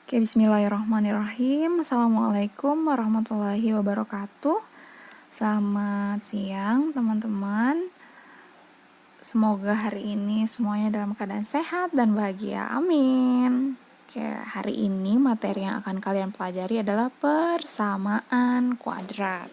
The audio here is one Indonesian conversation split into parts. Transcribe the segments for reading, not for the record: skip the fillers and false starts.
Oke, bismillahirrahmanirrahim. Assalamualaikum warahmatullahi wabarakatuh. Selamat siang teman-teman. Semoga hari ini semuanya dalam keadaan sehat dan bahagia. Amin. Oke, hari ini materi yang akan kalian pelajari adalah persamaan kuadrat.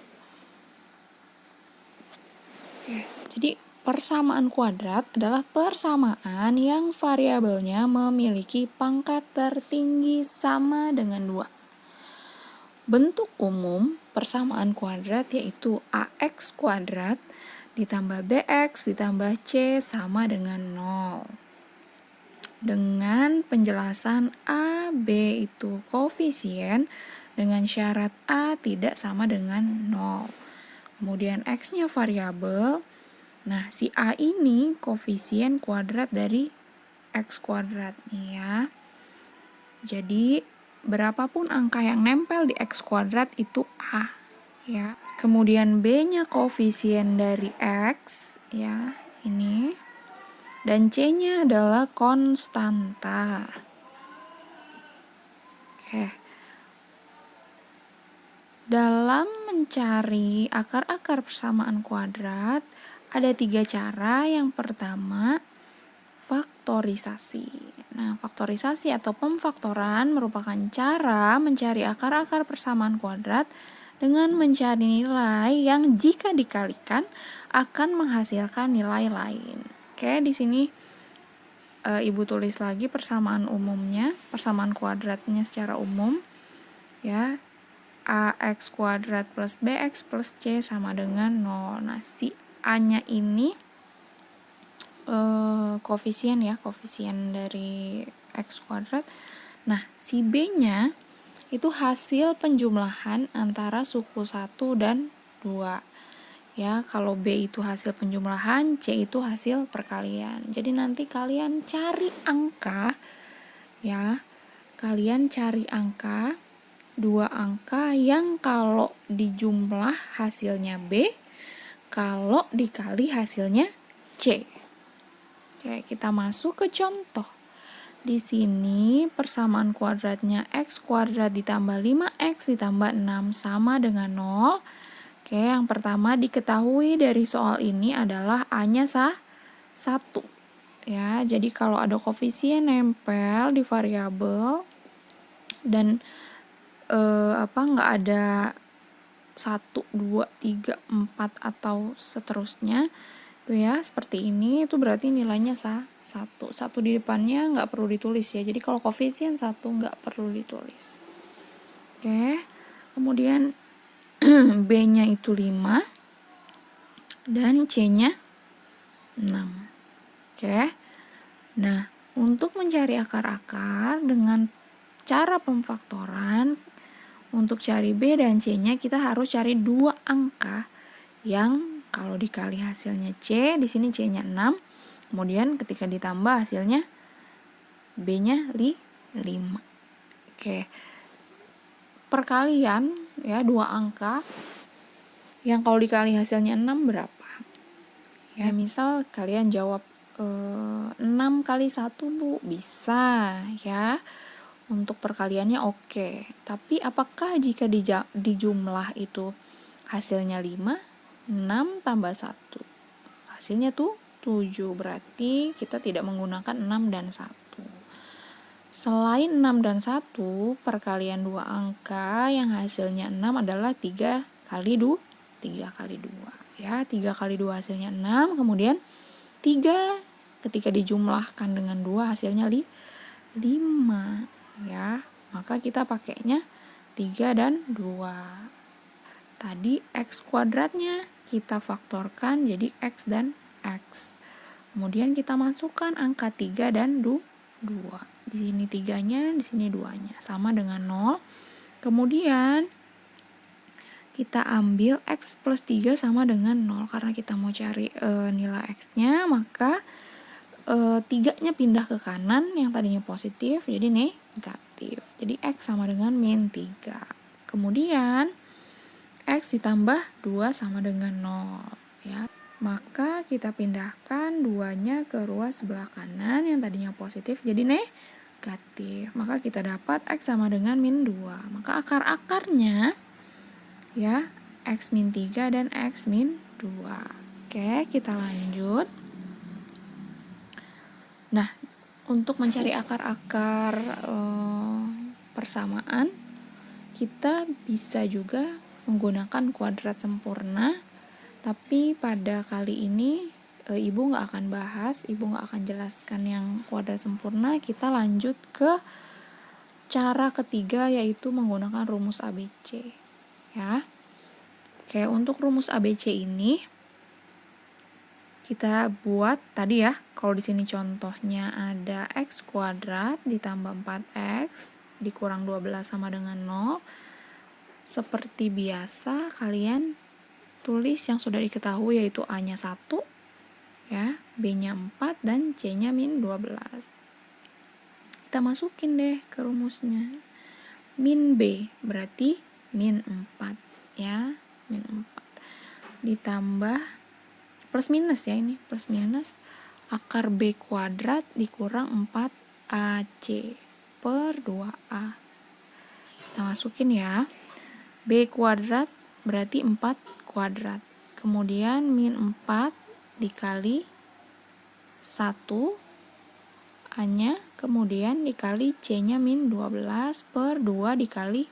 Oke, jadi persamaan kuadrat adalah persamaan yang variabelnya memiliki pangkat tertinggi sama dengan 2. Bentuk umum persamaan kuadrat yaitu AX kuadrat ditambah BX ditambah C sama dengan 0. Dengan penjelasan A, B itu koefisien dengan syarat A tidak sama dengan 0. Kemudian X-nya variabel. Nah, si A ini koefisien kuadrat dari X kuadrat nih ya. Jadi, berapapun angka yang nempel di X kuadrat itu A ya. Kemudian B-nya koefisien dari X ya, ini. Dan C-nya adalah konstanta. Oke. Dalam mencari akar-akar persamaan kuadrat, ada 3 cara. Yang pertama, faktorisasi. Nah, faktorisasi atau pemfaktoran merupakan cara mencari akar-akar persamaan kuadrat dengan mencari nilai yang jika dikalikan akan menghasilkan nilai lain. Oke, di sini Ibu tulis lagi persamaan umumnya, persamaan kuadratnya secara umum ya. AX kuadrat plus BX plus C sama dengan 0. Nah, si A-nya ini koefisien ya, koefisien dari X kuadrat. Nah, si B-nya itu hasil penjumlahan antara suku 1 dan 2. Ya, kalau B itu hasil penjumlahan, C itu hasil perkalian. Jadi nanti kalian cari angka ya. Kalian cari angka, 2 angka yang kalau dijumlah hasilnya B, kalau dikali hasilnya C. Oke, kita masuk ke contoh. Di sini persamaan kuadratnya X kuadrat ditambah 5X ditambah 6 sama dengan 0. Oke, yang pertama diketahui dari soal ini adalah A-nya 1. Ya, jadi kalau ada koefisien nempel di variabel dan nggak ada 1, 2, 3, 4 atau seterusnya tuh ya, seperti ini, itu berarti nilainya 1 di depannya nggak perlu ditulis ya. Jadi kalau koefisien 1 nggak perlu ditulis. Oke, kemudian B-nya itu 5 dan C-nya 6. Oke, nah untuk mencari akar-akar dengan cara pemfaktoran, untuk cari B dan C-nya kita harus cari 2 angka yang kalau dikali hasilnya C, di sini C-nya 6. Kemudian ketika ditambah hasilnya B-nya 5. Oke. Perkalian ya, 2 angka yang kalau dikali hasilnya 6 berapa? Ya, misal kalian jawab 6 kali 1, Bu. Bisa ya. Untuk perkaliannya oke. Tapi apakah jika dijumlah itu hasilnya 5, 6 tambah 1. Hasilnya tuh 7. Berarti kita tidak menggunakan 6 dan 1. Selain 6 dan 1, perkalian 2 angka yang hasilnya 6 adalah 3 kali 2. Ya, 3 kali 2 hasilnya 6. Kemudian 3 ketika dijumlahkan dengan 2 hasilnya 5. Ya, maka kita pakainya 3 dan 2. Tadi X kuadratnya kita faktorkan jadi X dan X. Kemudian kita masukkan angka 3 dan 2. Di sini 3-nya, di sini 2-nya. Sama dengan 0. Kemudian kita ambil X plus 3 sama dengan 0. Karena kita mau cari nilai X-nya, maka 3-nya pindah ke kanan, yang tadinya positif jadi negatif. Jadi X sama dengan min 3. Kemudian X ditambah 2 sama dengan 0 ya. Maka kita pindahkan 2-nya ke ruas sebelah kanan yang tadinya positif jadi negatif. negatif. Maka kita dapat X sama dengan min 2. Maka akar-akarnya ya X min 3 dan X min 2. Oke, kita lanjut. Nah, untuk mencari akar-akar persamaan, kita bisa juga menggunakan kuadrat sempurna. Tapi pada kali ini Ibu nggak akan bahas, Ibu nggak akan jelaskan yang kuadrat sempurna. Kita lanjut ke cara ketiga, yaitu menggunakan rumus ABC. Ya, oke, untuk rumus ABC ini kita buat tadi ya. Kalau di sini contohnya ada X kuadrat ditambah 4X dikurang 12 sama dengan 0. Seperti biasa, kalian tulis yang sudah diketahui, yaitu A-nya 1, ya, B-nya 4, dan C-nya min 12. Kita masukin deh ke rumusnya. Min B berarti min 4, ya, min 4. Ditambah plus minus ya, ini plus minus akar B kuadrat dikurang 4AC per 2A. Kita masukin ya. B kuadrat berarti 4 kuadrat. Kemudian min 4 dikali 1 A-nya, kemudian dikali C-nya min 12 per 2 dikali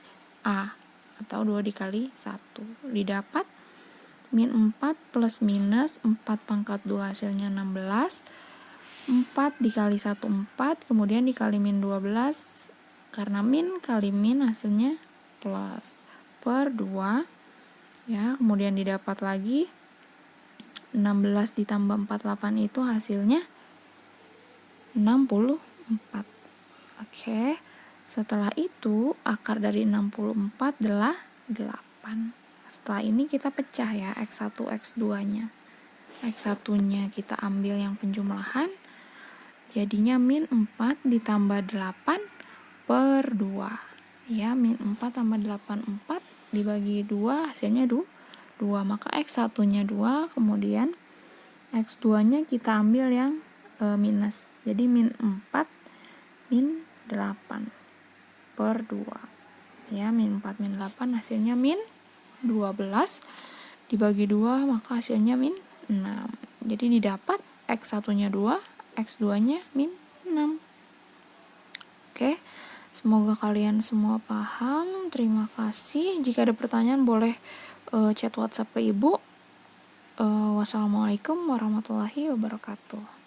A, atau 2 dikali 1. Didapat min 4 plus minus 4 pangkat 2 hasilnya 16. 4 dikali 1 4, kemudian dikali min 12, karena min kali min hasilnya plus, per 2. Ya, kemudian didapat lagi 16 ditambah 48 itu hasilnya 64. Oke. Setelah itu akar dari 64 adalah 8. Setelah ini kita pecah ya X1 X2-nya. X1-nya kita ambil yang penjumlahan. Jadinya min 4 ditambah 8 per 2. Ya, min 4 tambah 8 4 dibagi 2 hasilnya 2. Maka X1-nya 2, kemudian X2-nya kita ambil yang minus. Jadi min 4 min 8 per 2. Ya, min 4 min 8 hasilnya min 12 dibagi 2, maka hasilnya min 6. Jadi didapat X1-nya 2, X2-nya min 6. Oke, semoga kalian semua paham. Terima kasih. Jika ada pertanyaan boleh chat WhatsApp ke Ibu. Wassalamualaikum warahmatullahi wabarakatuh.